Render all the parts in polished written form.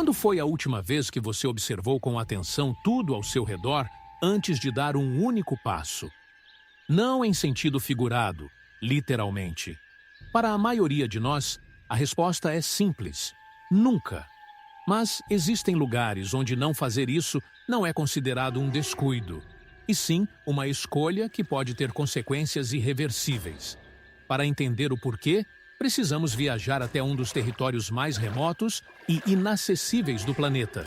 Quando foi a última vez que você observou com atenção tudo ao seu redor antes de dar um único passo? Não em sentido figurado, literalmente. Para a maioria de nós, a resposta é simples: nunca. Mas existem lugares onde não fazer isso não é considerado um descuido, e sim uma escolha que pode ter consequências irreversíveis. Para entender o porquê, precisamos viajar até um dos territórios mais remotos e inacessíveis do planeta: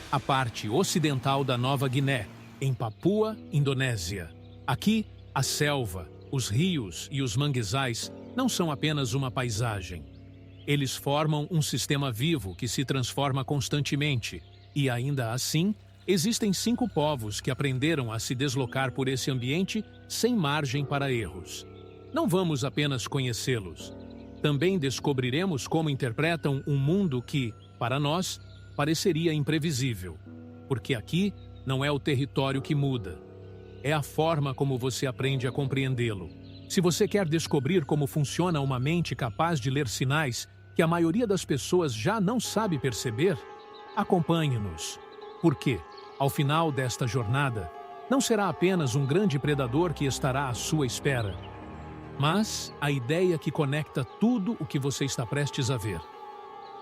a parte ocidental da Nova Guiné, em Papua, Indonésia. Aqui, a selva, os rios e os manguezais não são apenas uma paisagem. Eles formam um sistema vivo que se transforma constantemente, e ainda assim, existem 5 povos que aprenderam a se deslocar por esse ambiente sem margem para erros. Não vamos apenas conhecê-los. Também descobriremos como interpretam um mundo que, para nós, pareceria imprevisível. Porque aqui não é o território que muda. É a forma como você aprende a compreendê-lo. Se você quer descobrir como funciona uma mente capaz de ler sinais que a maioria das pessoas já não sabe perceber, acompanhe-nos. Porque, ao final desta jornada, não será apenas um grande predador que estará à sua espera, mas a ideia que conecta tudo o que você está prestes a ver.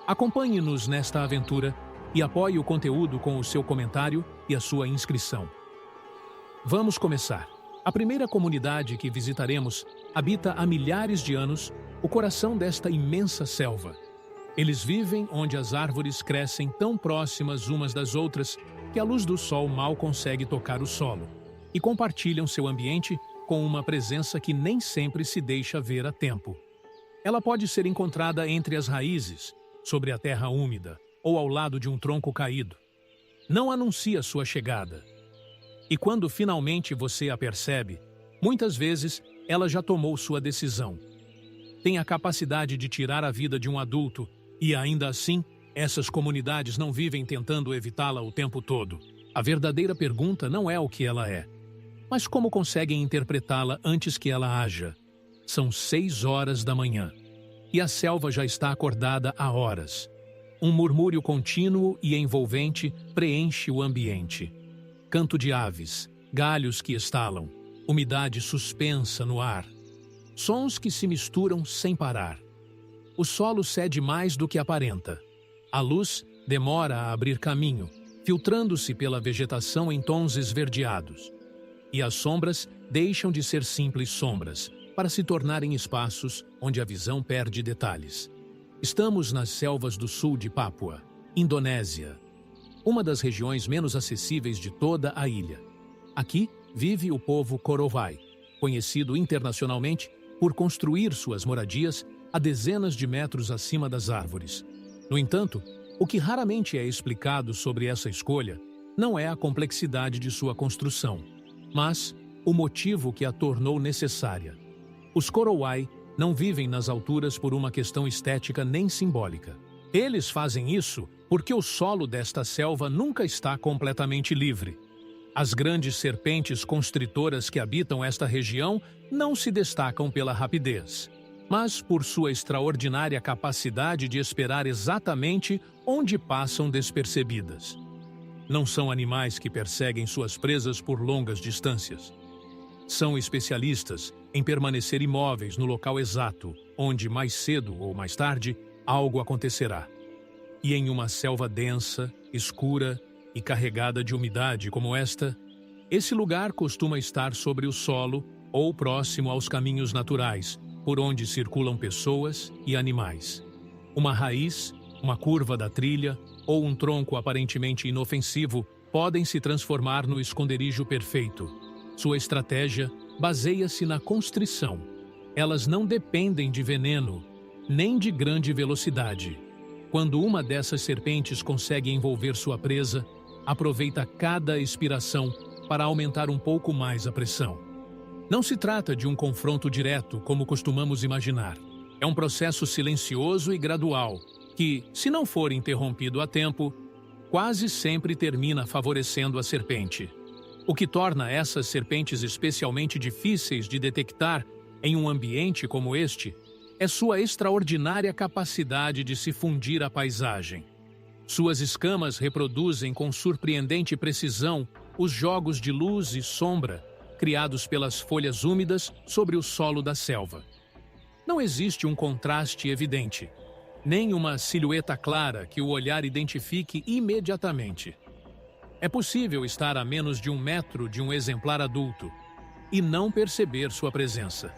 Acompanhe-nos nesta aventura e apoie o conteúdo com o seu comentário e a sua inscrição. Vamos começar. A primeira comunidade que visitaremos habita há milhares de anos o coração desta imensa selva. Eles vivem onde as árvores crescem tão próximas umas das outras que a luz do sol mal consegue tocar o solo, e compartilham seu ambiente com uma presença que nem sempre se deixa ver a tempo. Ela pode ser encontrada entre as raízes, sobre a terra úmida ou ao lado de um tronco caído. Não anuncia sua chegada. E quando finalmente você a percebe, muitas vezes ela já tomou sua decisão. Tem a capacidade de tirar a vida de um adulto e, ainda assim, essas comunidades não vivem tentando evitá-la o tempo todo. A verdadeira pergunta não é o que ela é, mas como conseguem interpretá-la antes que ela haja. São 6 horas da manhã e a selva já está acordada há horas. Um murmúrio contínuo e envolvente preenche o ambiente. Canto de aves, galhos que estalam, umidade suspensa no ar. Sons que se misturam sem parar. O solo cede mais do que aparenta. A luz demora a abrir caminho, filtrando-se pela vegetação em tons esverdeados. E as sombras deixam de ser simples sombras, para se tornarem espaços onde a visão perde detalhes. Estamos nas selvas do sul de Papua, Indonésia, uma das regiões menos acessíveis de toda a ilha. Aqui vive o povo Korowai, conhecido internacionalmente por construir suas moradias a dezenas de metros acima das árvores. No entanto, o que raramente é explicado sobre essa escolha não é a complexidade de sua construção, mas o motivo que a tornou necessária. Os Korowai não vivem nas alturas por uma questão estética nem simbólica. Eles fazem isso porque o solo desta selva nunca está completamente livre. As grandes serpentes constritoras que habitam esta região não se destacam pela rapidez, mas por sua extraordinária capacidade de esperar exatamente onde passam despercebidas. Não são animais que perseguem suas presas por longas distâncias. São especialistas em permanecer imóveis no local exato, onde mais cedo ou mais tarde algo acontecerá. E em uma selva densa, escura e carregada de umidade como esta, esse lugar costuma estar sobre o solo ou próximo aos caminhos naturais, por onde circulam pessoas e animais. Uma raiz, uma curva da trilha ou um tronco aparentemente inofensivo podem se transformar no esconderijo perfeito. Sua estratégia baseia-se na constrição. Elas não dependem de veneno, nem de grande velocidade. Quando uma dessas serpentes consegue envolver sua presa, aproveita cada expiração para aumentar um pouco mais a pressão. Não se trata de um confronto direto, como costumamos imaginar. É um processo silencioso e gradual, que, se não for interrompido a tempo, quase sempre termina favorecendo a serpente. O que torna essas serpentes especialmente difíceis de detectar em um ambiente como este é sua extraordinária capacidade de se fundir à paisagem. Suas escamas reproduzem com surpreendente precisão os jogos de luz e sombra criados pelas folhas úmidas sobre o solo da selva. Não existe um contraste evidente, nem uma silhueta clara que o olhar identifique imediatamente. É possível estar a menos de 1 metro de um exemplar adulto e não perceber sua presença.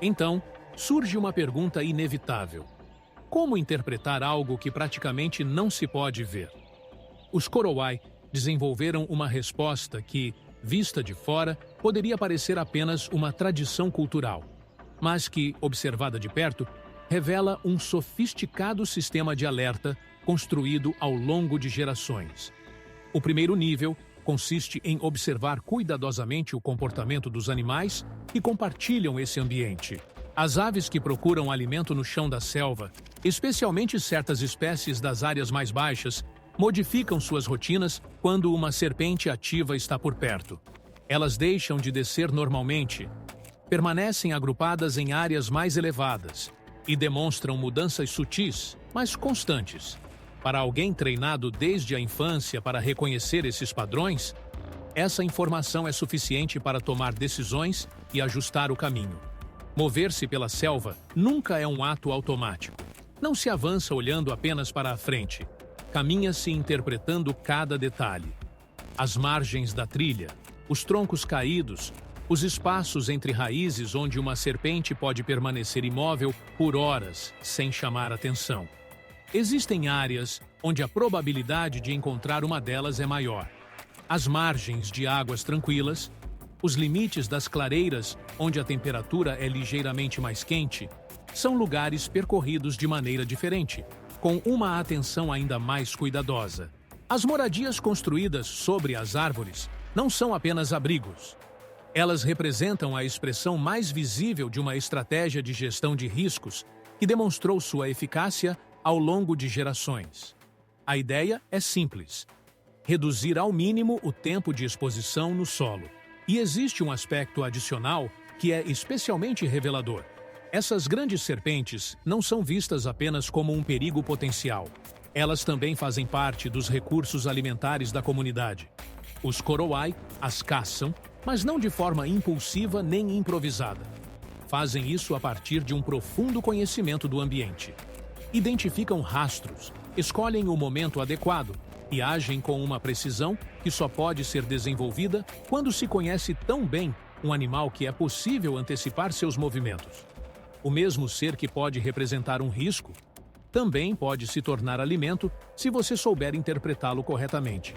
Então, surge uma pergunta inevitável: como interpretar algo que praticamente não se pode ver? Os Korowai desenvolveram uma resposta que, vista de fora, poderia parecer apenas uma tradição cultural, mas que, observada de perto, revela um sofisticado sistema de alerta construído ao longo de gerações. O primeiro nível consiste em observar cuidadosamente o comportamento dos animais que compartilham esse ambiente. As aves que procuram alimento no chão da selva, especialmente certas espécies das áreas mais baixas, modificam suas rotinas quando uma serpente ativa está por perto. Elas deixam de descer normalmente, permanecem agrupadas em áreas mais elevadas e demonstram mudanças sutis, mas constantes. Para alguém treinado desde a infância para reconhecer esses padrões, essa informação é suficiente para tomar decisões e ajustar o caminho. Mover-se pela selva nunca é um ato automático. Não se avança olhando apenas para a frente. Caminha-se interpretando cada detalhe. As margens da trilha, os troncos caídos, os espaços entre raízes onde uma serpente pode permanecer imóvel por horas sem chamar atenção. Existem áreas onde a probabilidade de encontrar uma delas é maior. As margens de águas tranquilas, os limites das clareiras onde a temperatura é ligeiramente mais quente, são lugares percorridos de maneira diferente, com uma atenção ainda mais cuidadosa. As moradias construídas sobre as árvores não são apenas abrigos. Elas representam a expressão mais visível de uma estratégia de gestão de riscos que demonstrou sua eficácia ao longo de gerações. A ideia é simples: reduzir ao mínimo o tempo de exposição no solo. E existe um aspecto adicional que é especialmente revelador. Essas grandes serpentes não são vistas apenas como um perigo potencial. Elas também fazem parte dos recursos alimentares da comunidade. Os Korowai as caçam, mas não de forma impulsiva nem improvisada. Fazem isso a partir de um profundo conhecimento do ambiente. Identificam rastros, escolhem o momento adequado e agem com uma precisão que só pode ser desenvolvida quando se conhece tão bem um animal que é possível antecipar seus movimentos. O mesmo ser que pode representar um risco também pode se tornar alimento se você souber interpretá-lo corretamente.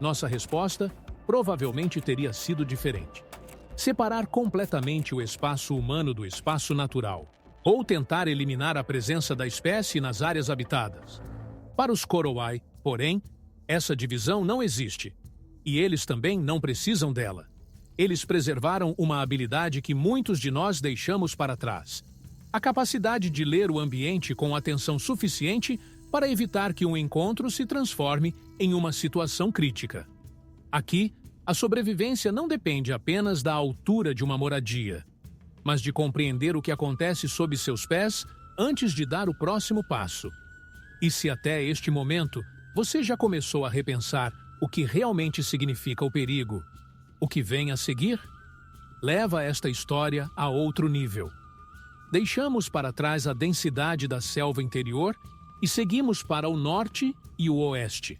Nossa resposta provavelmente teria sido diferente. Separar completamente o espaço humano do espaço natural, ou tentar eliminar a presença da espécie nas áreas habitadas. Para os Korowai, porém, essa divisão não existe, e eles também não precisam dela. Eles preservaram uma habilidade que muitos de nós deixamos para trás: a capacidade de ler o ambiente com atenção suficiente para evitar que um encontro se transforme em uma situação crítica. Aqui, a sobrevivência não depende apenas da altura de uma moradia, mas de compreender o que acontece sob seus pés antes de dar o próximo passo. E se até este momento você já começou a repensar o que realmente significa o perigo, o que vem a seguir leva esta história a outro nível. Deixamos para trás a densidade da selva interior e seguimos para o norte e o oeste,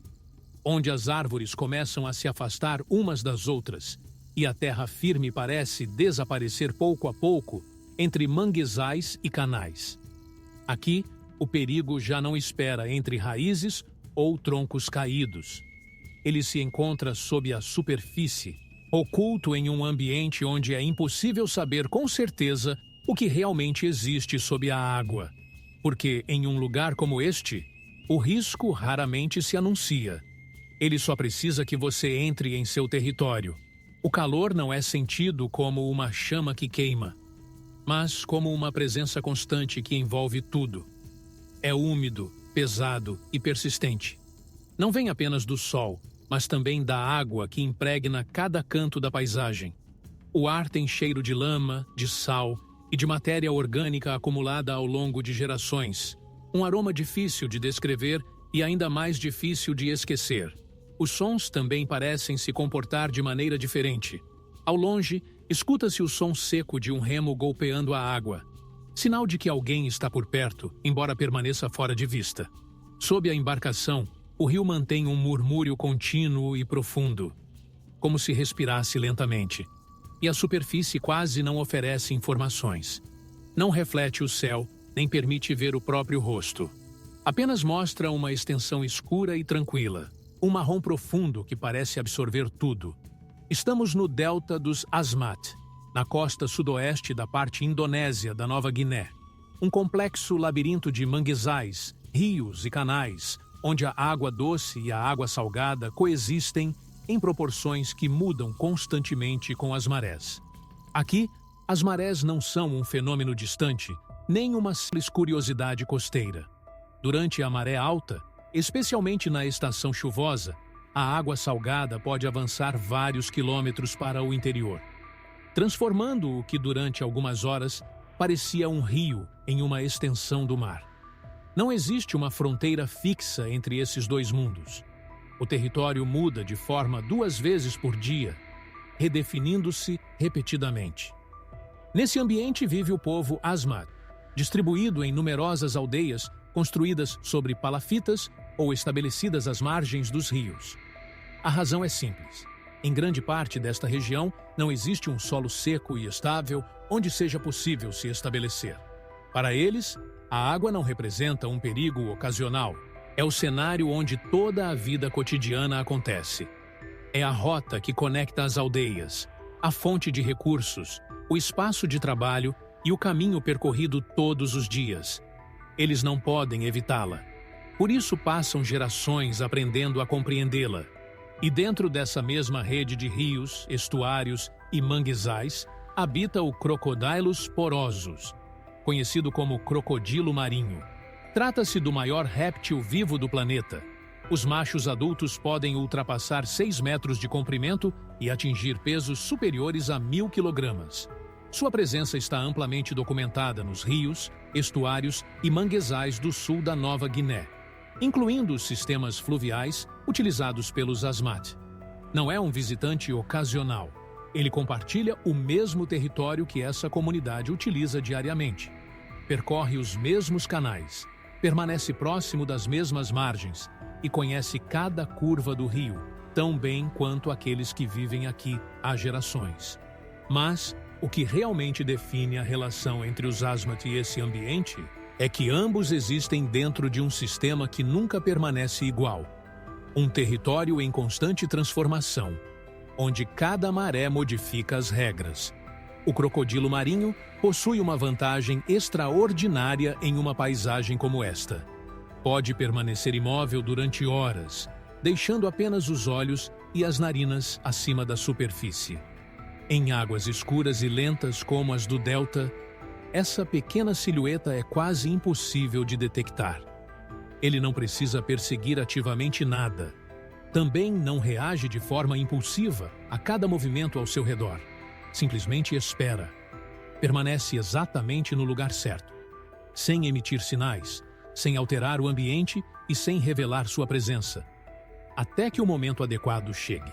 onde as árvores começam a se afastar umas das outras e a terra firme parece desaparecer pouco a pouco entre manguezais e canais. Aqui, o perigo já não espera entre raízes ou troncos caídos. Ele se encontra sob a superfície, oculto em um ambiente onde é impossível saber com certeza o que realmente existe sob a água, porque em um lugar como este, o risco raramente se anuncia. Ele só precisa que você entre em seu território. O calor não é sentido como uma chama que queima, mas como uma presença constante que envolve tudo. É úmido, pesado e persistente. Não vem apenas do sol, mas também da água que impregna cada canto da paisagem. O ar tem cheiro de lama, de sal e de matéria orgânica acumulada ao longo de gerações. Um aroma difícil de descrever e ainda mais difícil de esquecer. Os sons também parecem se comportar de maneira diferente. Ao longe, escuta-se o som seco de um remo golpeando a água, sinal de que alguém está por perto, embora permaneça fora de vista. Sob a embarcação, o rio mantém um murmúrio contínuo e profundo, como se respirasse lentamente, e a superfície quase não oferece informações. Não reflete o céu, nem permite ver o próprio rosto. Apenas mostra uma extensão escura e tranquila, um marrom profundo que parece absorver tudo. Estamos no delta dos Asmat, na costa sudoeste da parte indonésia da Nova Guiné. Um complexo labirinto de manguezais, rios e canais, onde a água doce e a água salgada coexistem em proporções que mudam constantemente com as marés. Aqui, as marés não são um fenômeno distante, nem uma simples curiosidade costeira. Durante a maré alta, especialmente na estação chuvosa, a água salgada pode avançar vários quilômetros para o interior, transformando o que durante algumas horas parecia um rio em uma extensão do mar. Não existe uma fronteira fixa entre esses dois mundos. O território muda de forma 2 vezes por dia, redefinindo-se repetidamente. Nesse ambiente vive o povo Asmat, distribuído em numerosas aldeias construídas sobre palafitas ou estabelecidas às margens dos rios. A razão é simples. Em grande parte desta região, não existe um solo seco e estável onde seja possível se estabelecer. Para eles, a água não representa um perigo ocasional. É o cenário onde toda a vida cotidiana acontece. É a rota que conecta as aldeias, a fonte de recursos, o espaço de trabalho e o caminho percorrido todos os dias. Eles não podem evitá-la. Por isso passam gerações aprendendo a compreendê-la. E dentro dessa mesma rede de rios, estuários e manguezais, habita o Crocodylus porosus, conhecido como crocodilo marinho. Trata-se do maior réptil vivo do planeta. Os machos adultos podem ultrapassar 6 metros de comprimento e atingir pesos superiores a 1.000 quilogramas. Sua presença está amplamente documentada nos rios, estuários e manguezais do sul da Nova Guiné, incluindo os sistemas fluviais utilizados pelos Asmat. Não é um visitante ocasional. Ele compartilha o mesmo território que essa comunidade utiliza diariamente. Percorre os mesmos canais, permanece próximo das mesmas margens e conhece cada curva do rio, tão bem quanto aqueles que vivem aqui há gerações. Mas o que realmente define a relação entre os Asmat e esse ambiente é que ambos existem dentro de um sistema que nunca permanece igual. Um território em constante transformação, onde cada maré modifica as regras. O crocodilo marinho possui uma vantagem extraordinária em uma paisagem como esta. Pode permanecer imóvel durante horas, deixando apenas os olhos e as narinas acima da superfície. Em águas escuras e lentas como as do delta, essa pequena silhueta é quase impossível de detectar. Ele não precisa perseguir ativamente nada. Também não reage de forma impulsiva a cada movimento ao seu redor. Simplesmente espera. Permanece exatamente no lugar certo, sem emitir sinais, sem alterar o ambiente e sem revelar sua presença, até que o momento adequado chegue.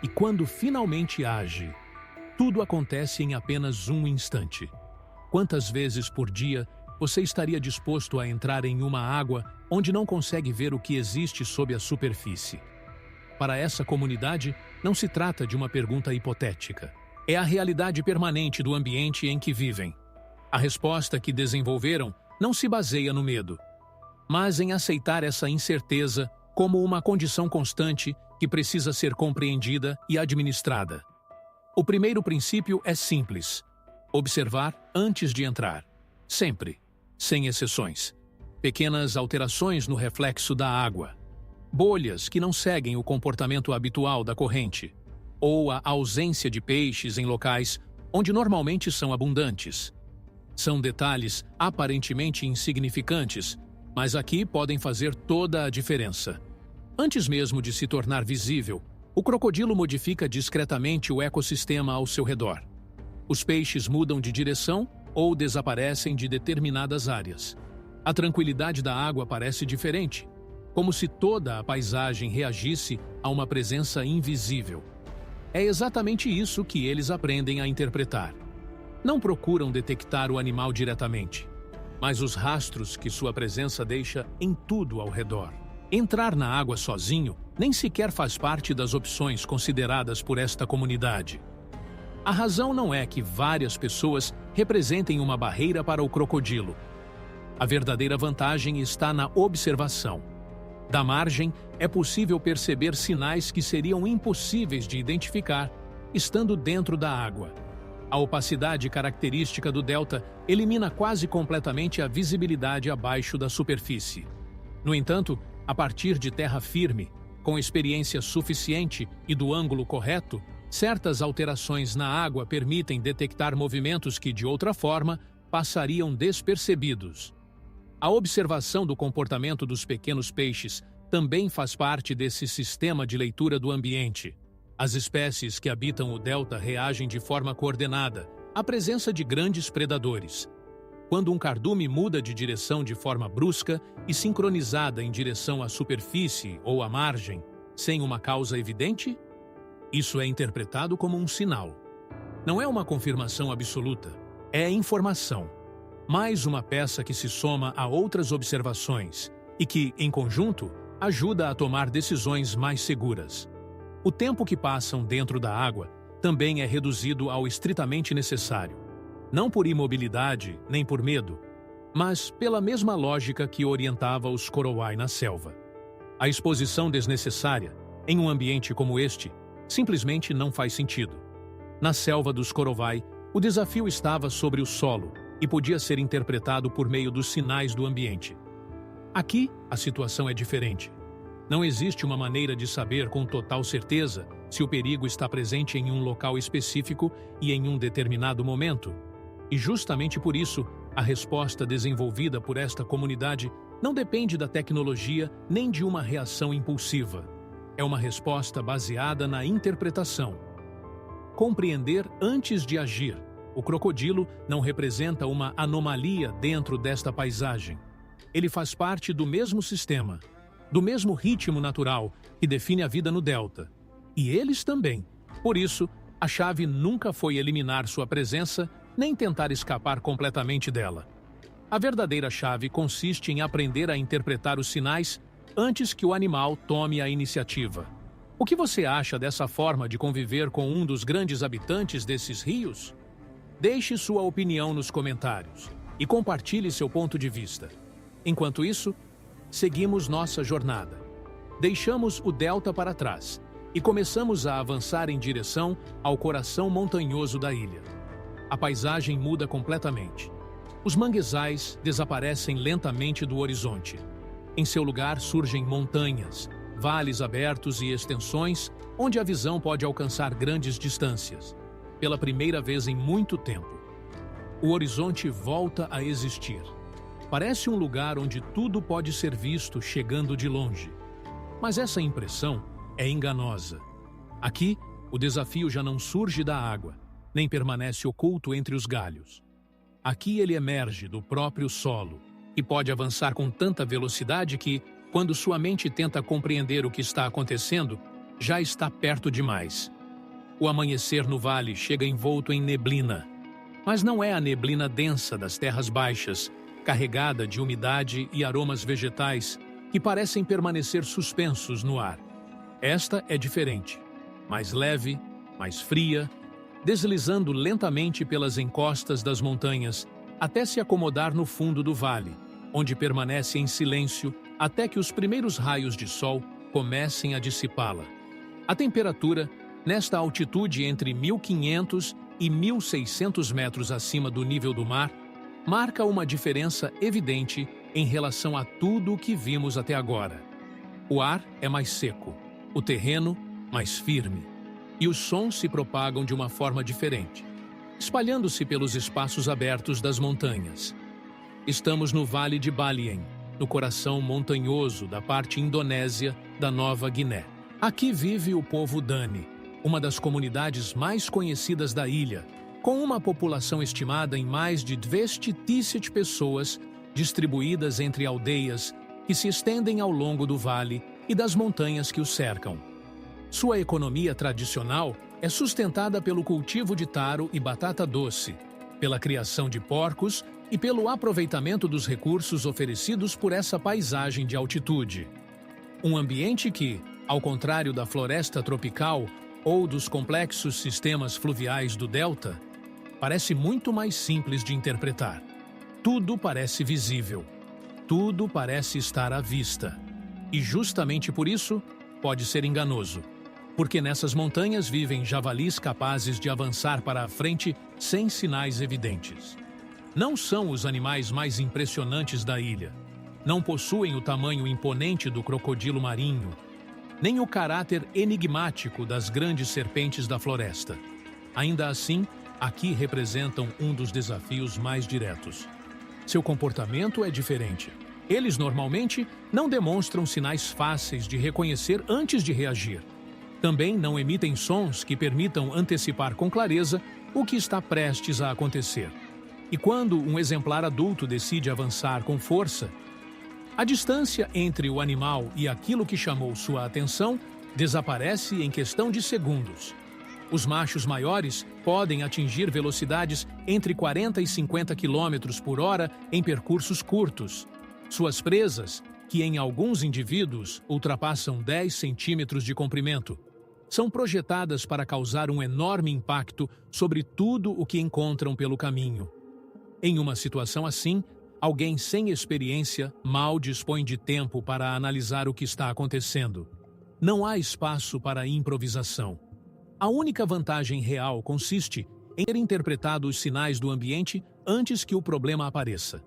E quando finalmente age, tudo acontece em apenas um instante. Quantas vezes por dia você estaria disposto a entrar em uma água onde não consegue ver o que existe sob a superfície? Para essa comunidade, não se trata de uma pergunta hipotética. É a realidade permanente do ambiente em que vivem. A resposta que desenvolveram não se baseia no medo, mas em aceitar essa incerteza como uma condição constante que precisa ser compreendida e administrada. O primeiro princípio é simples: observar antes de entrar. Sempre, sem exceções. Pequenas alterações no reflexo da água. Bolhas que não seguem o comportamento habitual da corrente. Ou a ausência de peixes em locais onde normalmente são abundantes. São detalhes aparentemente insignificantes, mas aqui podem fazer toda a diferença. Antes mesmo de se tornar visível, o crocodilo modifica discretamente o ecossistema ao seu redor. Os peixes mudam de direção ou desaparecem de determinadas áreas. A tranquilidade da água parece diferente, como se toda a paisagem reagisse a uma presença invisível. É exatamente isso que eles aprendem a interpretar. Não procuram detectar o animal diretamente, mas os rastros que sua presença deixa em tudo ao redor. Entrar na água sozinho nem sequer faz parte das opções consideradas por esta comunidade. A razão não é que várias pessoas representem uma barreira para o crocodilo. A verdadeira vantagem está na observação. Da margem, é possível perceber sinais que seriam impossíveis de identificar estando dentro da água. A opacidade característica do delta elimina quase completamente a visibilidade abaixo da superfície. No entanto, a partir de terra firme, com experiência suficiente e do ângulo correto, certas alterações na água permitem detectar movimentos que, de outra forma, passariam despercebidos. A observação do comportamento dos pequenos peixes também faz parte desse sistema de leitura do ambiente. As espécies que habitam o delta reagem de forma coordenada à presença de grandes predadores. Quando um cardume muda de direção de forma brusca e sincronizada em direção à superfície ou à margem, sem uma causa evidente, isso é interpretado como um sinal. Não é uma confirmação absoluta, é informação. Mais uma peça que se soma a outras observações e que, em conjunto, ajuda a tomar decisões mais seguras. O tempo que passam dentro da água também é reduzido ao estritamente necessário, não por imobilidade nem por medo, mas pela mesma lógica que orientava os Korowai na selva. A exposição desnecessária, em um ambiente como este, simplesmente não faz sentido. Na selva dos Korowai, o desafio estava sobre o solo e podia ser interpretado por meio dos sinais do ambiente. Aqui, a situação é diferente. Não existe uma maneira de saber com total certeza se o perigo está presente em um local específico e em um determinado momento. E justamente por isso, a resposta desenvolvida por esta comunidade não depende da tecnologia nem de uma reação impulsiva. É uma resposta baseada na interpretação. Compreender antes de agir. O crocodilo não representa uma anomalia dentro desta paisagem. Ele faz parte do mesmo sistema, do mesmo ritmo natural que define a vida no delta. E eles também. Por isso, a chave nunca foi eliminar sua presença nem tentar escapar completamente dela. A verdadeira chave consiste em aprender a interpretar os sinais antes que o animal tome a iniciativa. O que você acha dessa forma de conviver com um dos grandes habitantes desses rios? Deixe sua opinião nos comentários e compartilhe seu ponto de vista. Enquanto isso, seguimos nossa jornada. Deixamos o delta para trás e começamos a avançar em direção ao coração montanhoso da ilha. A paisagem muda completamente. Os manguezais desaparecem lentamente do horizonte. Em seu lugar surgem montanhas, vales abertos e extensões onde a visão pode alcançar grandes distâncias. Pela primeira vez em muito tempo, o horizonte volta a existir. Parece um lugar onde tudo pode ser visto chegando de longe. Mas essa impressão é enganosa. Aqui, o desafio já não surge da água, nem permanece oculto entre os galhos. Aqui ele emerge do próprio solo e pode avançar com tanta velocidade que, quando sua mente tenta compreender o que está acontecendo, já está perto demais. O amanhecer no vale chega envolto em neblina. Mas não é a neblina densa das terras baixas, carregada de umidade e aromas vegetais, que parecem permanecer suspensos no ar. Esta é diferente, mais leve, mais fria, deslizando lentamente pelas encostas das montanhas até se acomodar no fundo do vale, onde permanece em silêncio até que os primeiros raios de sol comecem a dissipá-la. A temperatura, nesta altitude entre 1.500 e 1.600 metros acima do nível do mar, marca uma diferença evidente em relação a tudo o que vimos até agora. O ar é mais seco, o terreno mais firme, e os sons se propagam de uma forma diferente, espalhando-se pelos espaços abertos das montanhas. Estamos no Vale de Baliem, no coração montanhoso da parte indonésia da Nova Guiné. Aqui vive o povo Dani, uma das comunidades mais conhecidas da ilha, com uma população estimada em mais de 217 pessoas, distribuídas entre aldeias, que se estendem ao longo do vale e das montanhas que o cercam. Sua economia tradicional é sustentada pelo cultivo de taro e batata doce, pela criação de porcos e pelo aproveitamento dos recursos oferecidos por essa paisagem de altitude. Um ambiente que, ao contrário da floresta tropical ou dos complexos sistemas fluviais do delta, parece muito mais simples de interpretar. Tudo parece visível. Tudo parece estar à vista. E justamente por isso, pode ser enganoso. Porque nessas montanhas vivem javalis capazes de avançar para a frente sem sinais evidentes. Não são os animais mais impressionantes da ilha. Não possuem o tamanho imponente do crocodilo marinho, nem o caráter enigmático das grandes serpentes da floresta. Ainda assim, aqui representam um dos desafios mais diretos. Seu comportamento é diferente. Eles normalmente não demonstram sinais fáceis de reconhecer antes de reagir. Também não emitem sons que permitam antecipar com clareza o que está prestes a acontecer. E quando um exemplar adulto decide avançar com força, a distância entre o animal e aquilo que chamou sua atenção desaparece em questão de segundos. Os machos maiores podem atingir velocidades entre 40 e 50 km por hora em percursos curtos. Suas presas, que em alguns indivíduos ultrapassam 10 centímetros de comprimento, são projetadas para causar um enorme impacto sobre tudo o que encontram pelo caminho. Em uma situação assim, alguém sem experiência mal dispõe de tempo para analisar o que está acontecendo. Não há espaço para improvisação. A única vantagem real consiste em ter interpretado os sinais do ambiente antes que o problema apareça.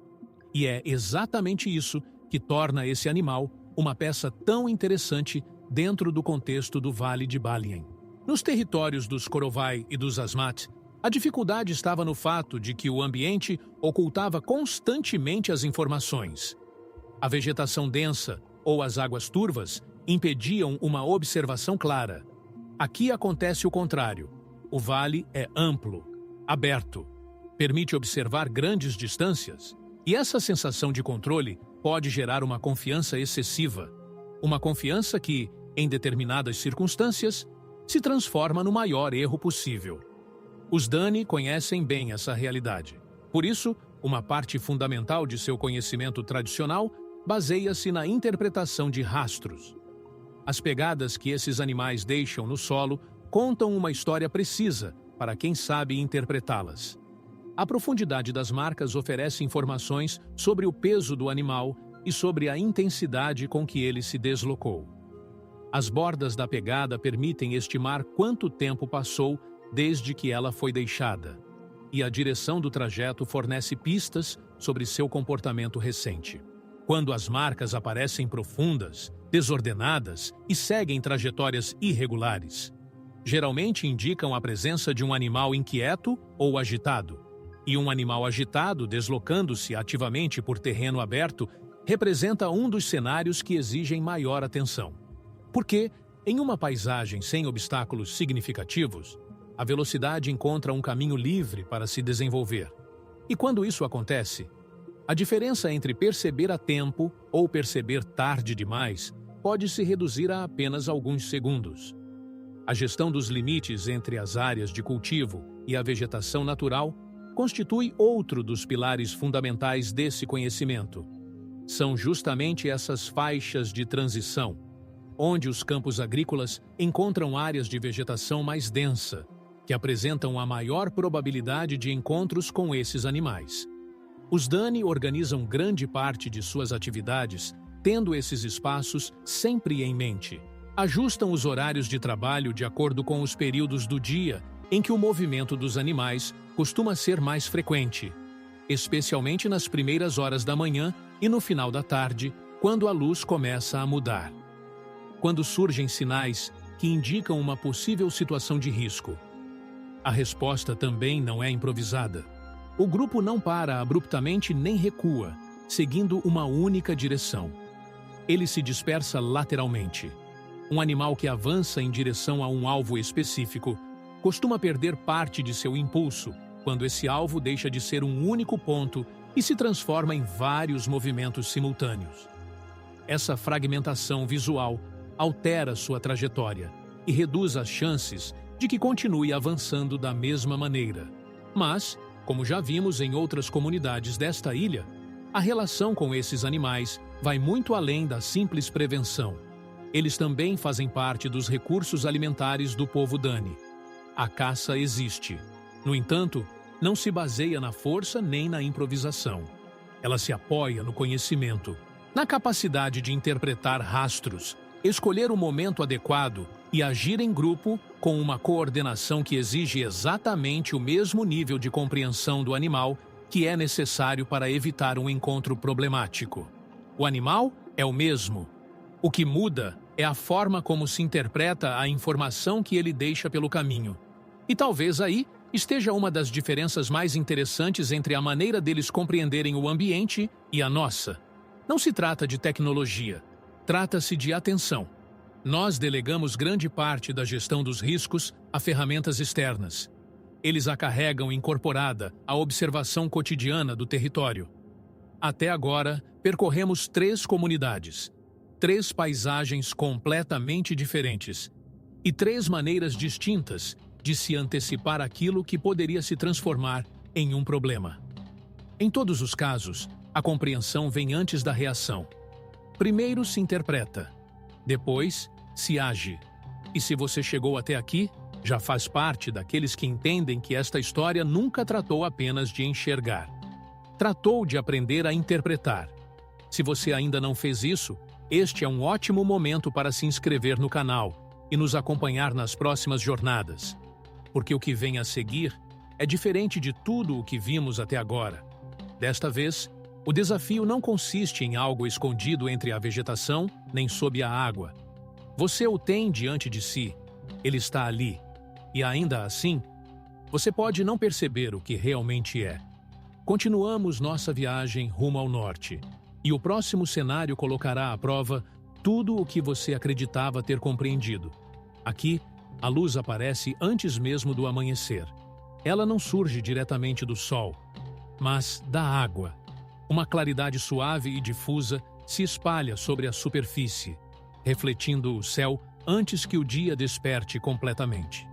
E é exatamente isso que torna esse animal uma peça tão interessante dentro do contexto do Vale de Baliem. Nos territórios dos Korovai e dos Asmat, a dificuldade estava no fato de que o ambiente ocultava constantemente as informações. A vegetação densa ou as águas turvas impediam uma observação clara. Aqui acontece o contrário. O vale é amplo, aberto, permite observar grandes distâncias, e essa sensação de controle pode gerar uma confiança excessiva. Uma confiança que, em determinadas circunstâncias, se transforma no maior erro possível. Os Dani conhecem bem essa realidade. Por isso, uma parte fundamental de seu conhecimento tradicional baseia-se na interpretação de rastros. As pegadas que esses animais deixam no solo contam uma história precisa para quem sabe interpretá-las. A profundidade das marcas oferece informações sobre o peso do animal e sobre a intensidade com que ele se deslocou. As bordas da pegada permitem estimar quanto tempo passou desde que ela foi deixada, e a direção do trajeto fornece pistas sobre seu comportamento recente. Quando as marcas aparecem profundas, desordenadas e seguem trajetórias irregulares, geralmente indicam a presença de um animal inquieto ou agitado, e um animal agitado deslocando-se ativamente por terreno aberto representa um dos cenários que exigem maior atenção. Porque, em uma paisagem sem obstáculos significativos, a velocidade encontra um caminho livre para se desenvolver. E quando isso acontece, a diferença entre perceber a tempo ou perceber tarde demais pode se reduzir a apenas alguns segundos. A gestão dos limites entre as áreas de cultivo e a vegetação natural constitui outro dos pilares fundamentais desse conhecimento. São justamente essas faixas de transição, onde os campos agrícolas encontram áreas de vegetação mais densa, que apresentam a maior probabilidade de encontros com esses animais. Os Dani organizam grande parte de suas atividades tendo esses espaços sempre em mente. Ajustam os horários de trabalho de acordo com os períodos do dia em que o movimento dos animais costuma ser mais frequente, especialmente nas primeiras horas da manhã e no final da tarde, quando a luz começa a mudar. Quando surgem sinais que indicam uma possível situação de risco. A resposta também não é improvisada. O grupo não para abruptamente nem recua, seguindo uma única direção. Ele se dispersa lateralmente. Um animal que avança em direção a um alvo específico costuma perder parte de seu impulso quando esse alvo deixa de ser um único ponto e se transforma em vários movimentos simultâneos. Essa fragmentação visual altera sua trajetória e reduz as chances de que continue avançando da mesma maneira. Mas, como já vimos em outras comunidades desta ilha, a relação com esses animais vai muito além da simples prevenção. Eles também fazem parte dos recursos alimentares do povo Dani. A caça existe. No entanto, não se baseia na força nem na improvisação. Ela se apoia no conhecimento, na capacidade de interpretar rastros, escolher o momento adequado e agir em grupo com uma coordenação que exige exatamente o mesmo nível de compreensão do animal que é necessário para evitar um encontro problemático. O animal é o mesmo. O que muda é a forma como se interpreta a informação que ele deixa pelo caminho. E talvez aí esteja uma das diferenças mais interessantes entre a maneira deles compreenderem o ambiente e a nossa. Não se trata de tecnologia, trata-se de atenção. Nós delegamos grande parte da gestão dos riscos a ferramentas externas. Eles a carregam incorporada à observação cotidiana do território. Até agora, percorremos 3 comunidades, 3 paisagens completamente diferentes e 3 maneiras distintas de se antecipar aquilo que poderia se transformar em um problema. Em todos os casos, a compreensão vem antes da reação. Primeiro se interpreta, depois se age. E se você chegou até aqui, já faz parte daqueles que entendem que esta história nunca tratou apenas de enxergar. Tratou de aprender a interpretar. Se você ainda não fez isso, este é um ótimo momento para se inscrever no canal e nos acompanhar nas próximas jornadas. Porque o que vem a seguir é diferente de tudo o que vimos até agora. Desta vez, o desafio não consiste em algo escondido entre a vegetação nem sob a água. Você o tem diante de si, ele está ali. E ainda assim, você pode não perceber o que realmente é. Continuamos nossa viagem rumo ao norte, e o próximo cenário colocará à prova tudo o que você acreditava ter compreendido. Aqui, a luz aparece antes mesmo do amanhecer. Ela não surge diretamente do sol, mas da água. Uma claridade suave e difusa se espalha sobre a superfície, refletindo o céu antes que o dia desperte completamente.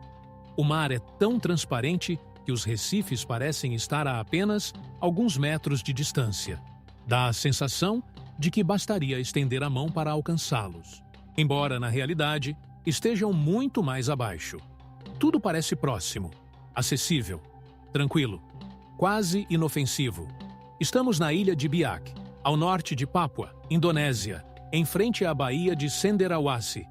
O mar é tão transparente que os recifes parecem estar a apenas alguns metros de distância. Dá a sensação de que bastaria estender a mão para alcançá-los, embora, na realidade, estejam muito mais abaixo. Tudo parece próximo, acessível, tranquilo, quase inofensivo. Estamos na ilha de Biak, ao norte de Papua, Indonésia, em frente à baía de Cenderawasih.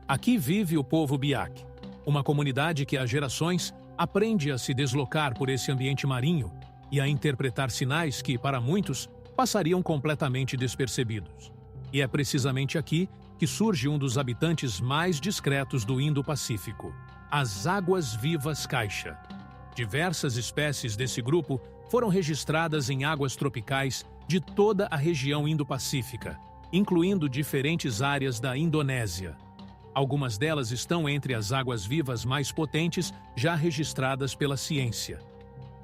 Aqui vive o povo Biak, uma comunidade que há gerações aprende a se deslocar por esse ambiente marinho e a interpretar sinais que, para muitos, passariam completamente despercebidos. E é precisamente aqui que surge um dos habitantes mais discretos do Indo-Pacífico, as águas-vivas caixa. Diversas espécies desse grupo foram registradas em águas tropicais de toda a região Indo-Pacífica, incluindo diferentes áreas da Indonésia. Algumas delas estão entre as águas-vivas mais potentes já registradas pela ciência.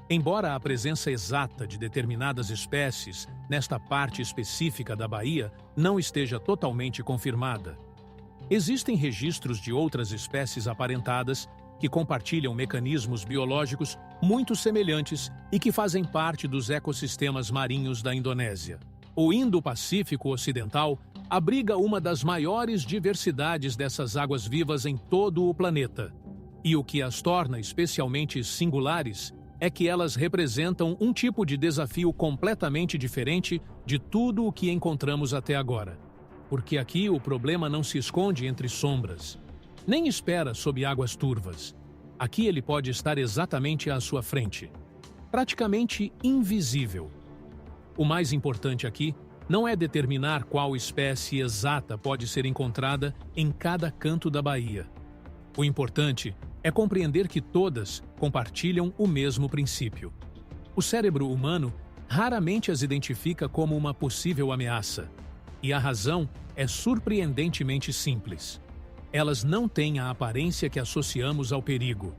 Embora a presença exata de determinadas espécies nesta parte específica da baía não esteja totalmente confirmada, existem registros de outras espécies aparentadas que compartilham mecanismos biológicos muito semelhantes e que fazem parte dos ecossistemas marinhos da Indonésia. O Indo-Pacífico Ocidental abriga uma das maiores diversidades dessas águas-vivas em todo o planeta. E o que as torna especialmente singulares é que elas representam um tipo de desafio completamente diferente de tudo o que encontramos até agora. Porque aqui o problema não se esconde entre sombras, nem espera sob águas turvas. Aqui ele pode estar exatamente à sua frente, praticamente invisível. O mais importante aqui não é determinar qual espécie exata pode ser encontrada em cada canto da baía. O importante é compreender que todas compartilham o mesmo princípio. O cérebro humano raramente as identifica como uma possível ameaça, e a razão é surpreendentemente simples. Elas não têm a aparência que associamos ao perigo.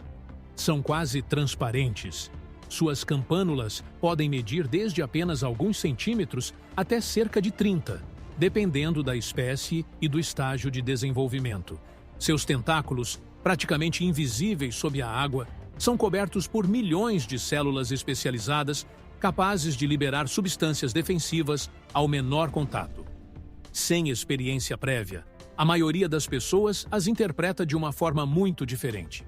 São quase transparentes. Suas campânulas podem medir desde apenas alguns centímetros até cerca de 30, dependendo da espécie e do estágio de desenvolvimento. Seus tentáculos, praticamente invisíveis sob a água, são cobertos por milhões de células especializadas capazes de liberar substâncias defensivas ao menor contato. Sem experiência prévia, a maioria das pessoas as interpreta de uma forma muito diferente.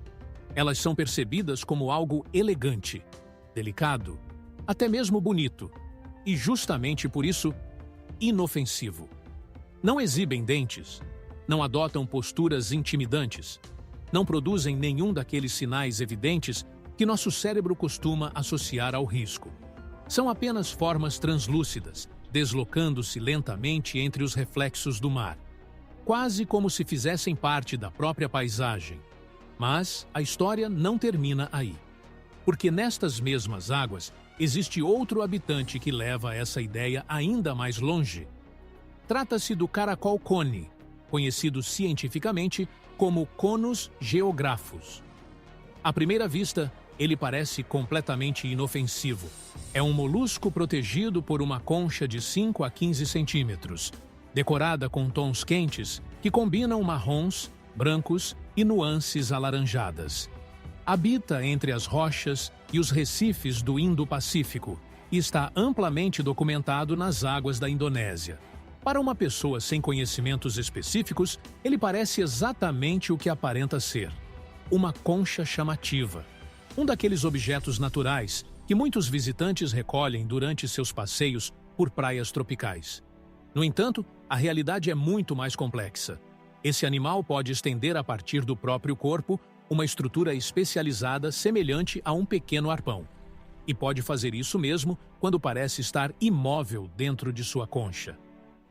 Elas são percebidas como algo elegante, delicado, até mesmo bonito, e justamente por isso, inofensivo. Não exibem dentes, não adotam posturas intimidantes, não produzem nenhum daqueles sinais evidentes que nosso cérebro costuma associar ao risco. São apenas formas translúcidas, deslocando-se lentamente entre os reflexos do mar, quase como se fizessem parte da própria paisagem. Mas a história não termina aí, porque nestas mesmas águas existe outro habitante que leva essa ideia ainda mais longe. Trata-se do caracol cone, conhecido cientificamente como Conus geographus. À primeira vista, ele parece completamente inofensivo. É um molusco protegido por uma concha de 5 a 15 centímetros, decorada com tons quentes que combinam marrons, brancos e nuances alaranjadas. Habita entre as rochas e os recifes do Indo-Pacífico e está amplamente documentado nas águas da Indonésia. Para uma pessoa sem conhecimentos específicos, ele parece exatamente o que aparenta ser: uma concha chamativa. Um daqueles objetos naturais que muitos visitantes recolhem durante seus passeios por praias tropicais. No entanto, a realidade é muito mais complexa. Esse animal pode estender a partir do próprio corpo uma estrutura especializada semelhante a um pequeno arpão. E pode fazer isso mesmo quando parece estar imóvel dentro de sua concha.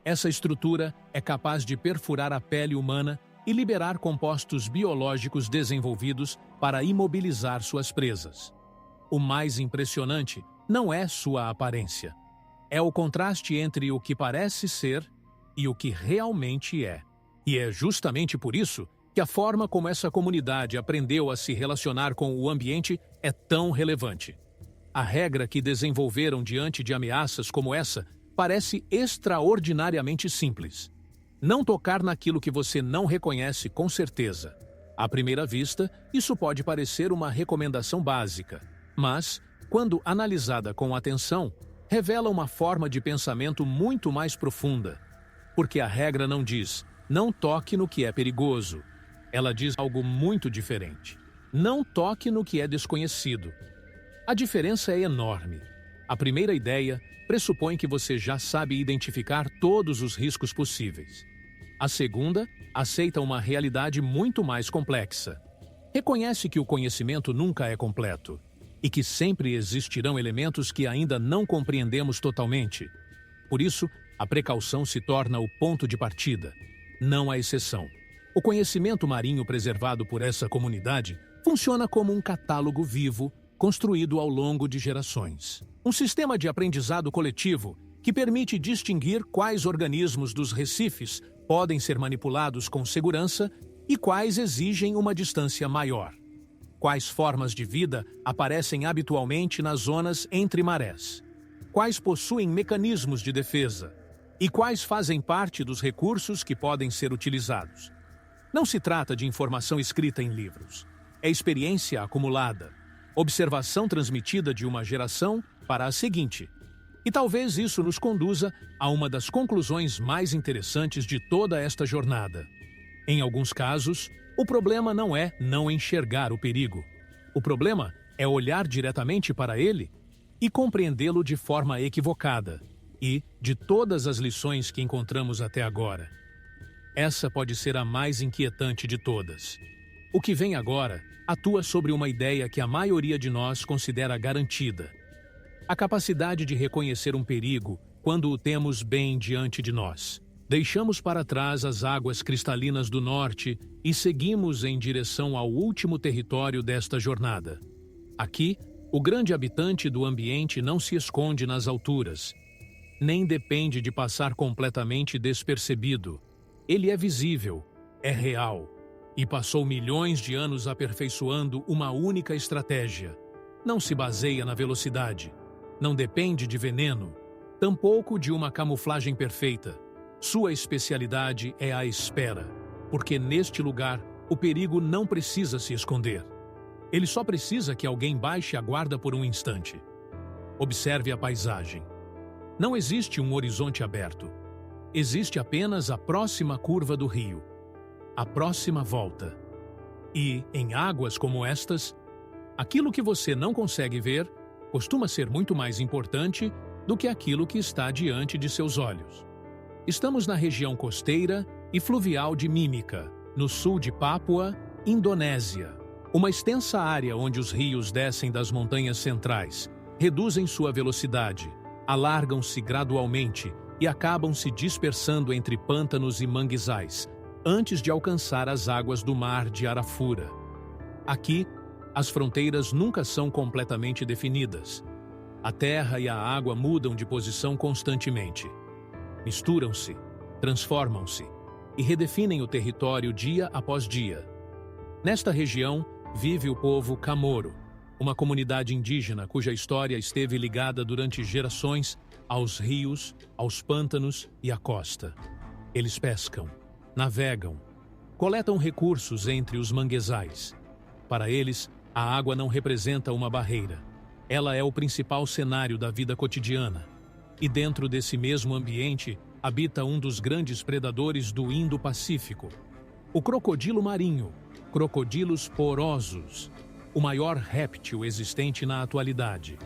Essa estrutura é capaz de perfurar a pele humana e liberar compostos biológicos desenvolvidos para imobilizar suas presas. O mais impressionante não é sua aparência. É o contraste entre o que parece ser e o que realmente é. E é justamente por isso que a forma como essa comunidade aprendeu a se relacionar com o ambiente é tão relevante. A regra que desenvolveram diante de ameaças como essa parece extraordinariamente simples. Não tocar naquilo que você não reconhece com certeza. À primeira vista, isso pode parecer uma recomendação básica, mas, quando analisada com atenção, revela uma forma de pensamento muito mais profunda. Porque a regra não diz, não toque no que é perigoso. Ela diz algo muito diferente. Não toque no que é desconhecido. A diferença é enorme. A primeira ideia pressupõe que você já sabe identificar todos os riscos possíveis. A segunda aceita uma realidade muito mais complexa. Reconhece que o conhecimento nunca é completo e que sempre existirão elementos que ainda não compreendemos totalmente. Por isso, a precaução se torna o ponto de partida, não a exceção. O conhecimento marinho preservado por essa comunidade funciona como um catálogo vivo construído ao longo de gerações. Um sistema de aprendizado coletivo que permite distinguir quais organismos dos recifes podem ser manipulados com segurança e quais exigem uma distância maior. Quais formas de vida aparecem habitualmente nas zonas entre marés? Quais possuem mecanismos de defesa? E quais fazem parte dos recursos que podem ser utilizados? Não se trata de informação escrita em livros. É experiência acumulada, observação transmitida de uma geração para a seguinte. E talvez isso nos conduza a uma das conclusões mais interessantes de toda esta jornada. Em alguns casos, o problema não é não enxergar o perigo. O problema é olhar diretamente para ele e compreendê-lo de forma equivocada. E, de todas as lições que encontramos até agora, essa pode ser a mais inquietante de todas. O que vem agora atua sobre uma ideia que a maioria de nós considera garantida: a capacidade de reconhecer um perigo quando o temos bem diante de nós. Deixamos para trás as águas cristalinas do norte e seguimos em direção ao último território desta jornada. Aqui, o grande habitante do ambiente não se esconde nas alturas, nem depende de passar completamente despercebido. Ele é visível, é real, e passou milhões de anos aperfeiçoando uma única estratégia. Não se baseia na velocidade, não depende de veneno, tampouco de uma camuflagem perfeita. Sua especialidade é a espera, porque neste lugar o perigo não precisa se esconder. Ele só precisa que alguém baixe a guarda por um instante. Observe a paisagem. Não existe um horizonte aberto. Existe apenas a próxima curva do rio, a próxima volta. E, em águas como estas, aquilo que você não consegue ver costuma ser muito mais importante do que aquilo que está diante de seus olhos. Estamos na região costeira e fluvial de Mímica, no sul de Papua, Indonésia. Uma extensa área onde os rios descem das montanhas centrais, reduzem sua velocidade, alargam-se gradualmente e acabam se dispersando entre pântanos e manguezais, antes de alcançar as águas do mar de Arafura. Aqui, as fronteiras nunca são completamente definidas. A terra e a água mudam de posição constantemente. Misturam-se, transformam-se e redefinem o território dia após dia. Nesta região, vive o povo Camoro, uma comunidade indígena cuja história esteve ligada durante gerações aos rios, aos pântanos e à costa. Eles pescam, navegam, coletam recursos entre os manguezais. Para eles, a água não representa uma barreira. Ela é o principal cenário da vida cotidiana. E dentro desse mesmo ambiente, habita um dos grandes predadores do Indo-Pacífico, o crocodilo marinho, Crocodilus porosus, o maior réptil existente na atualidade.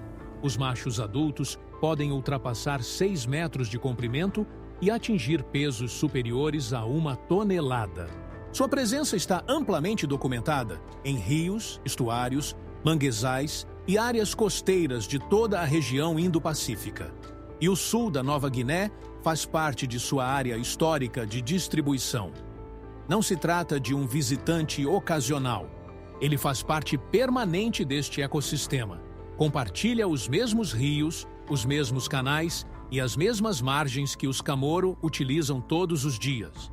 Os machos adultos podem ultrapassar 6 metros de comprimento e atingir pesos superiores a 1 tonelada. Sua presença está amplamente documentada em rios, estuários, manguezais e áreas costeiras de toda a região Indo-Pacífica. E o sul da Nova Guiné faz parte de sua área histórica de distribuição. Não se trata de um visitante ocasional. Ele faz parte permanente deste ecossistema. Compartilha os mesmos rios, os mesmos canais e as mesmas margens que os Camoro utilizam todos os dias.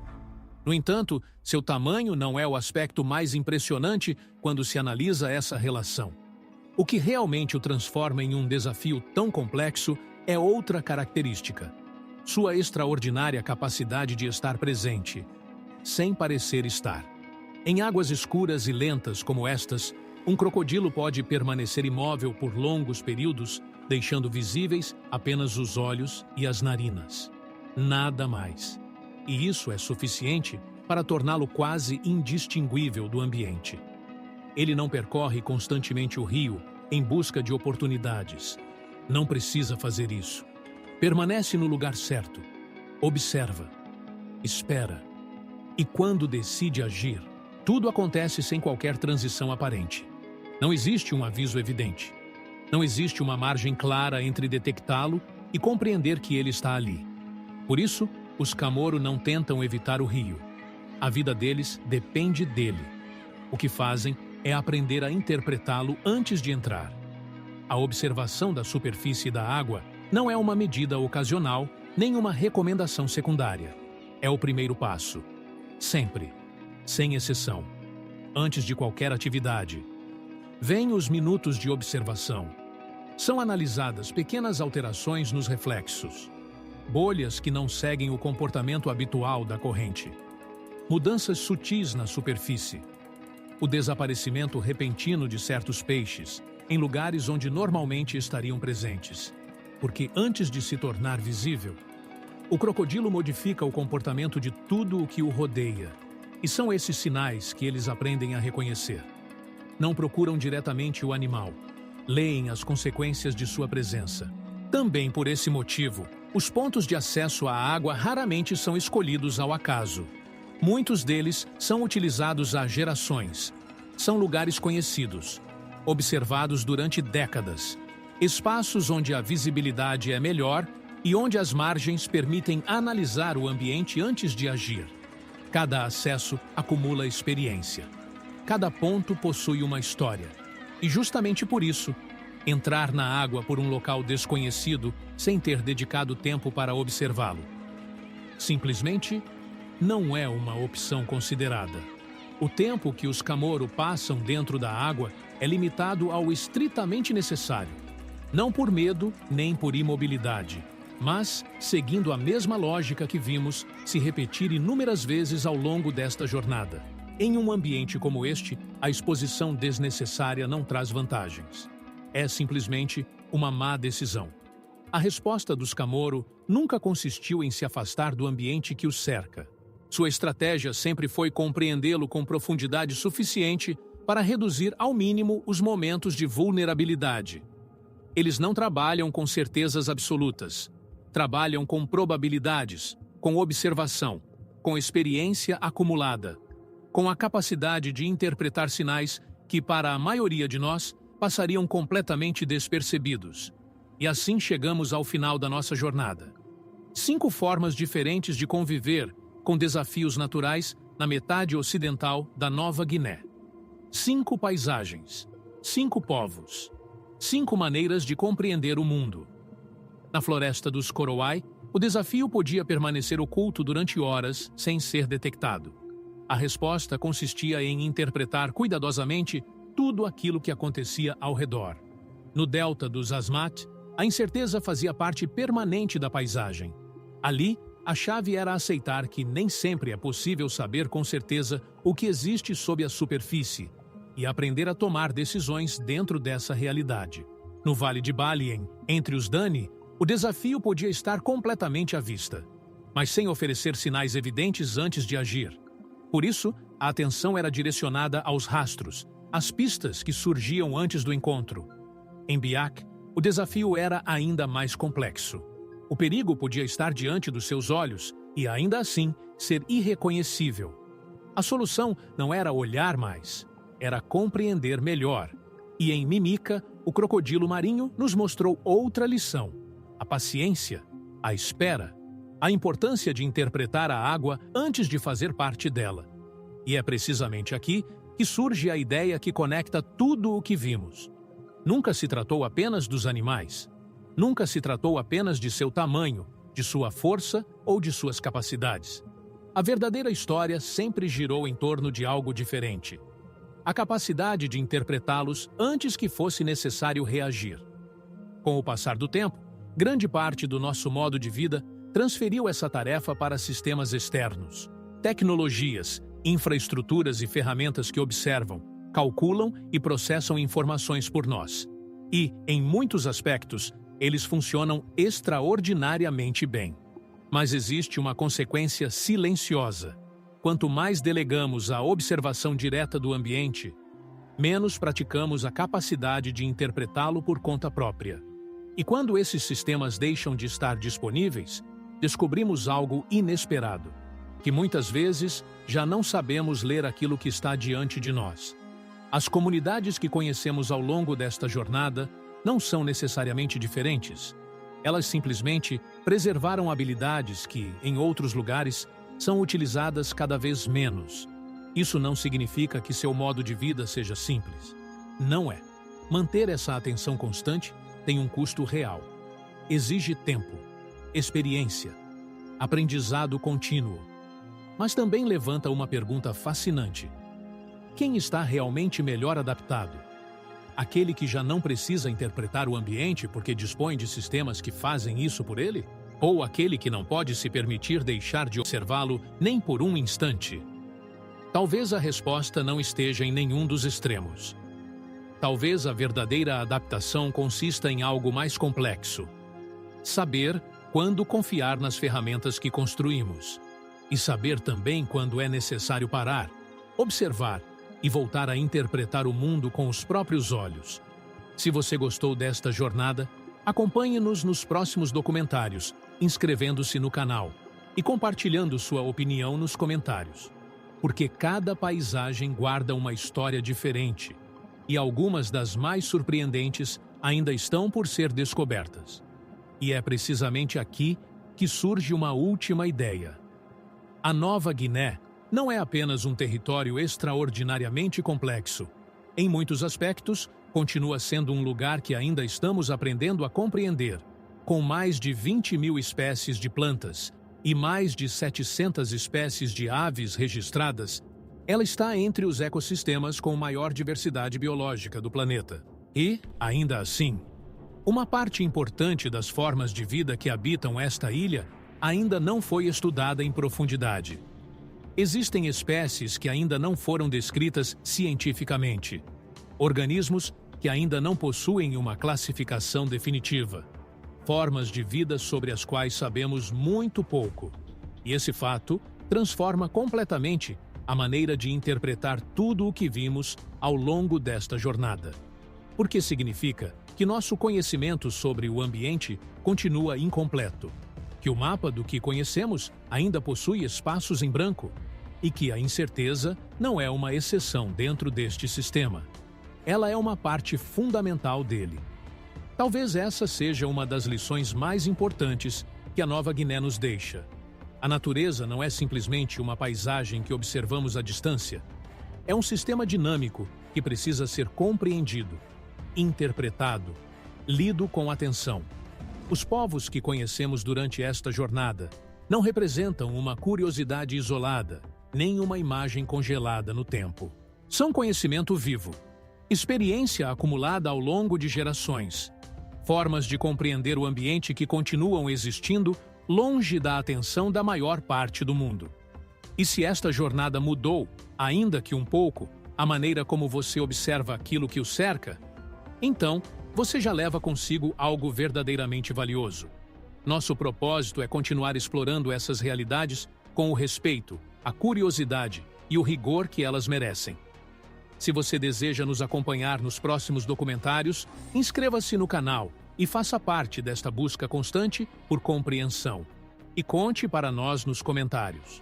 No entanto, seu tamanho não é o aspecto mais impressionante quando se analisa essa relação. O que realmente o transforma em um desafio tão complexo é outra característica: sua extraordinária capacidade de estar presente, sem parecer estar. Em águas escuras e lentas como estas, um crocodilo pode permanecer imóvel por longos períodos, deixando visíveis apenas os olhos e as narinas. Nada mais. E isso é suficiente para torná-lo quase indistinguível do ambiente. Ele não percorre constantemente o rio em busca de oportunidades. Não precisa fazer isso. Permanece no lugar certo. Observa. Espera. E quando decide agir, tudo acontece sem qualquer transição aparente. Não existe um aviso evidente. Não existe uma margem clara entre detectá-lo e compreender que ele está ali. Por isso, os Camoro não tentam evitar o rio. A vida deles depende dele. O que fazem é aprender a interpretá-lo antes de entrar. A observação da superfície da água não é uma medida ocasional, nem uma recomendação secundária. É o primeiro passo. Sempre, sem exceção. Antes de qualquer atividade, vêm os minutos de observação. São analisadas pequenas alterações nos reflexos, bolhas que não seguem o comportamento habitual da corrente, mudanças sutis na superfície, o desaparecimento repentino de certos peixes em lugares onde normalmente estariam presentes, porque antes de se tornar visível, o crocodilo modifica o comportamento de tudo o que o rodeia, e são esses sinais que eles aprendem a reconhecer. Não procuram diretamente o animal, leem as consequências de sua presença. Também por esse motivo, os pontos de acesso à água raramente são escolhidos ao acaso. Muitos deles são utilizados há gerações. São lugares conhecidos, observados durante décadas, espaços onde a visibilidade é melhor e onde as margens permitem analisar o ambiente antes de agir. Cada acesso acumula experiência. Cada ponto possui uma história. E justamente por isso, entrar na água por um local desconhecido sem ter dedicado tempo para observá-lo simplesmente não é uma opção considerada. O tempo que os Camoro passam dentro da água é limitado ao estritamente necessário, não por medo nem por imobilidade, mas seguindo a mesma lógica que vimos se repetir inúmeras vezes ao longo desta jornada. Em um ambiente como este, a exposição desnecessária não traz vantagens. É simplesmente uma má decisão. A resposta dos Camoro nunca consistiu em se afastar do ambiente que os cerca. Sua estratégia sempre foi compreendê-lo com profundidade suficiente para reduzir ao mínimo os momentos de vulnerabilidade. Eles não trabalham com certezas absolutas. Trabalham com probabilidades, com observação, com experiência acumulada, com a capacidade de interpretar sinais que, para a maioria de nós, passariam completamente despercebidos. E assim chegamos ao final da nossa jornada. 5 formas diferentes de conviver com desafios naturais na metade ocidental da Nova Guiné. 5 paisagens, 5 povos, 5 maneiras de compreender o mundo. Na floresta dos Korowai, o desafio podia permanecer oculto durante horas sem ser detectado. A resposta consistia em interpretar cuidadosamente tudo aquilo que acontecia ao redor. No delta dos Asmat, a incerteza fazia parte permanente da paisagem. Ali, a chave era aceitar que nem sempre é possível saber com certeza o que existe sob a superfície e aprender a tomar decisões dentro dessa realidade. No Vale de Baliem, entre os Dani, o desafio podia estar completamente à vista, mas sem oferecer sinais evidentes antes de agir. Por isso, a atenção era direcionada aos rastros, às pistas que surgiam antes do encontro. Em Biak, o desafio era ainda mais complexo. O perigo podia estar diante dos seus olhos e, ainda assim, ser irreconhecível. A solução não era olhar mais, era compreender melhor. E em Mimica, o crocodilo marinho nos mostrou outra lição: a paciência, a espera, a importância de interpretar a água antes de fazer parte dela. E é precisamente aqui que surge a ideia que conecta tudo o que vimos. Nunca se tratou apenas dos animais. Nunca se tratou apenas de seu tamanho, de sua força ou de suas capacidades. A verdadeira história sempre girou em torno de algo diferente: a capacidade de interpretá-los antes que fosse necessário reagir. Com o passar do tempo, grande parte do nosso modo de vida transferiu essa tarefa para sistemas externos. Tecnologias, infraestruturas e ferramentas que observam, calculam e processam informações por nós. E, em muitos aspectos, eles funcionam extraordinariamente bem. Mas existe uma consequência silenciosa. Quanto mais delegamos a observação direta do ambiente, menos praticamos a capacidade de interpretá-lo por conta própria. E quando esses sistemas deixam de estar disponíveis, descobrimos algo inesperado, que muitas vezes já não sabemos ler aquilo que está diante de nós. As comunidades que conhecemos ao longo desta jornada não são necessariamente diferentes. Elas simplesmente preservaram habilidades que, em outros lugares, são utilizadas cada vez menos. Isso não significa que seu modo de vida seja simples. Não é. Manter essa atenção constante tem um custo real. Exige tempo, experiência, aprendizado contínuo. Mas também levanta uma pergunta fascinante: quem está realmente melhor adaptado? Aquele que já não precisa interpretar o ambiente porque dispõe de sistemas que fazem isso por ele? Ou aquele que não pode se permitir deixar de observá-lo nem por um instante? Talvez a resposta não esteja em nenhum dos extremos. Talvez a verdadeira adaptação consista em algo mais complexo: saber quando confiar nas ferramentas que construímos. E saber também quando é necessário parar, observar e voltar a interpretar o mundo com os próprios olhos. Se você gostou desta jornada, acompanhe-nos nos próximos documentários, inscrevendo-se no canal e compartilhando sua opinião nos comentários. Porque cada paisagem guarda uma história diferente e algumas das mais surpreendentes ainda estão por ser descobertas. E é precisamente aqui que surge uma última ideia. A Nova Guiné não é apenas um território extraordinariamente complexo. Em muitos aspectos, continua sendo um lugar que ainda estamos aprendendo a compreender, com mais de 20.000 espécies de plantas e mais de 700 espécies de aves registradas. Ela está entre os ecossistemas com maior diversidade biológica do planeta. E, ainda assim, Uma parte importante das formas de vida que habitam esta ilha ainda não foi estudada em profundidade. Existem espécies que ainda não foram descritas cientificamente, organismos que ainda não possuem uma classificação definitiva, formas de vida sobre as quais sabemos muito pouco. E esse fato transforma completamente a maneira de interpretar tudo o que vimos ao longo desta jornada. Porque significa que nosso conhecimento sobre o ambiente continua incompleto, que o mapa do que conhecemos ainda possui espaços em branco e que a incerteza não é uma exceção dentro deste sistema. Ela é uma parte fundamental dele. Talvez essa seja uma das lições mais importantes que a Nova Guiné nos deixa. A natureza não é simplesmente uma paisagem que observamos à distância. É um sistema dinâmico que precisa ser compreendido, interpretado, lido com atenção. Os povos que conhecemos durante esta jornada não representam uma curiosidade isolada, nem uma imagem congelada no tempo. São conhecimento vivo, experiência acumulada ao longo de gerações, formas de compreender o ambiente que continuam existindo longe da atenção da maior parte do mundo. E se esta jornada mudou, ainda que um pouco, a maneira como você observa aquilo que o cerca, então você já leva consigo algo verdadeiramente valioso. Nosso propósito é continuar explorando essas realidades com o respeito, a curiosidade e o rigor que elas merecem. Se você deseja nos acompanhar nos próximos documentários, inscreva-se no canal e faça parte desta busca constante por compreensão. E conte para nós nos comentários.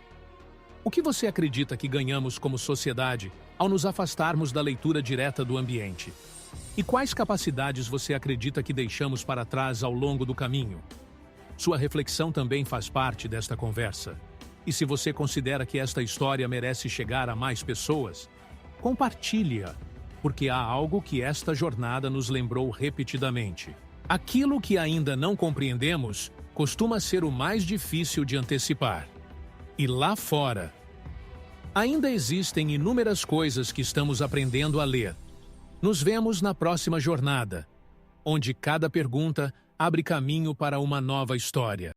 O que você acredita que ganhamos como sociedade ao nos afastarmos da leitura direta do ambiente? E quais capacidades você acredita que deixamos para trás ao longo do caminho? Sua reflexão também faz parte desta conversa. E se você considera que esta história merece chegar a mais pessoas, compartilhe-a, porque há algo que esta jornada nos lembrou repetidamente. Aquilo que ainda não compreendemos costuma ser o mais difícil de antecipar. E lá fora, ainda existem inúmeras coisas que estamos aprendendo a ler. Nos vemos na próxima jornada, onde cada pergunta abre caminho para uma nova história.